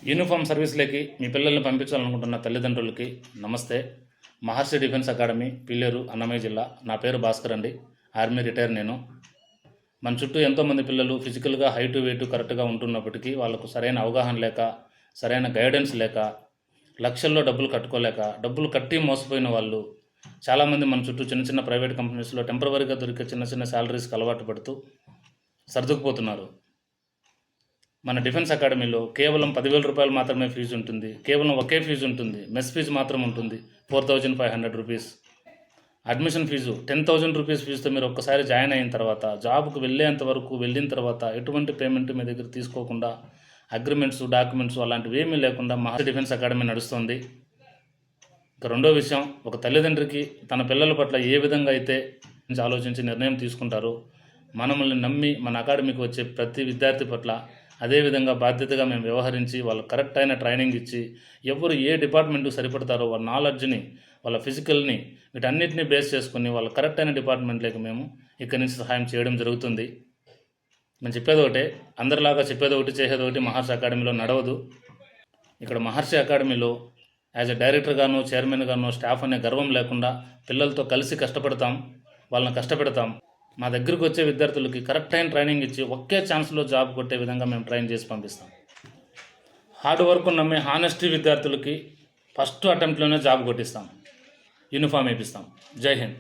Uniform సర్వీస్లోకి మీ పిల్లల్ని పంపించాలనుకుంటున్న తల్లిదండ్రులకి నమస్తే. మహర్షి డిఫెన్స్ అకాడమీ, పిల్లేరు, అన్నమయ్య జిల్లా. నా పేరు భాస్కర్ అండి. ఆర్మీ రిటైర్ నేను. మన చుట్టూ ఎంతోమంది పిల్లలు ఫిజికల్గా హైటు వెయిట్ కరెక్ట్గా ఉంటున్నప్పటికీ వాళ్ళకు సరైన అవగాహన లేక, సరైన గైడెన్స్ లేక, లక్షల్లో డబ్బులు కట్టుకోలేక, డబ్బులు కట్టి మోసపోయిన వాళ్ళు చాలామంది మన చుట్టూ చిన్న చిన్న ప్రైవేట్ కంపెనీస్లో టెంపరవరీగా దొరికే చిన్న చిన్న శాలరీస్కి అలవాటు పడుతూ సర్దుకుపోతున్నారు. మన డిఫెన్స్ అకాడమీలో కేవలం 10,000 రూపాయలు మాత్రమే ఫీజు ఉంటుంది. కేవలం ఒకే ఫీజు ఉంటుంది. మెస్ ఫీజు మాత్రం ఉంటుంది 4,500 రూపీస్. అడ్మిషన్ ఫీజు 10,000 రూపీస్ ఫీజుతో మీరు ఒక్కసారి జాయిన్ అయిన తర్వాత జాబ్కు వెళ్ళిన తర్వాత ఎటువంటి పేమెంట్ మీ దగ్గర తీసుకోకుండా అగ్రిమెంట్స్, డాక్యుమెంట్స్ అలాంటివి ఏమీ లేకుండా మహర్షి డిఫెన్స్ అకాడమీ నడుస్తుంది. ఇక రెండో విషయం, ఒక తల్లిదండ్రికి తన పిల్లల పట్ల ఏ విధంగా అయితే ఆలోచించి నిర్ణయం తీసుకుంటారో మనల్ని నమ్మి మన అకాడమీకి వచ్చే ప్రతి విద్యార్థి పట్ల అదేవిధంగా బాధ్యతగా మేము వ్యవహరించి వాళ్ళకు కరెక్ట్ అయిన ట్రైనింగ్ ఇచ్చి ఎవరు ఏ డిపార్ట్మెంట్కి సరిపడతారో వాళ్ళ నాలెడ్జ్ని, వాళ్ళ ఫిజికల్ని వీటన్నిటిని బేస్ చేసుకుని వాళ్ళ కరెక్ట్ అయిన డిపార్ట్మెంట్లోకి మేము ఇక్కడి నుంచి సహాయం చేయడం జరుగుతుంది. మేము చెప్పేది ఒకటే, అందరిలాగా చెప్పేది ఒకటి చేసేది ఒకటి మహర్షి అకాడమీలో నడవదు. ఇక్కడ మహర్షి అకాడమీలో యాజ్ ఎ డైరెక్టర్గాను, చైర్మన్గాను స్టాఫ్ అనే గర్వం లేకుండా పిల్లలతో కలిసి కష్టపడతాం, వాళ్ళని కష్టపెడతాం. మా దగ్గరకు వచ్చే విద్యార్థులకి కరెక్ట్ అయిన ట్రైనింగ్ ఇచ్చి ఒకే ఛాన్స్లో జాబ్ కొట్టే విధంగా మేము ట్రైన్ చేసి పంపిస్తాం. హార్డ్ వర్క్ నమ్మే హానెస్టీ విద్యార్థులకి ఫస్ట్ అటెంప్ట్లోనే జాబ్ కొట్టిస్తాం, యూనిఫామ్ వేపిస్తాం. జై హింద్.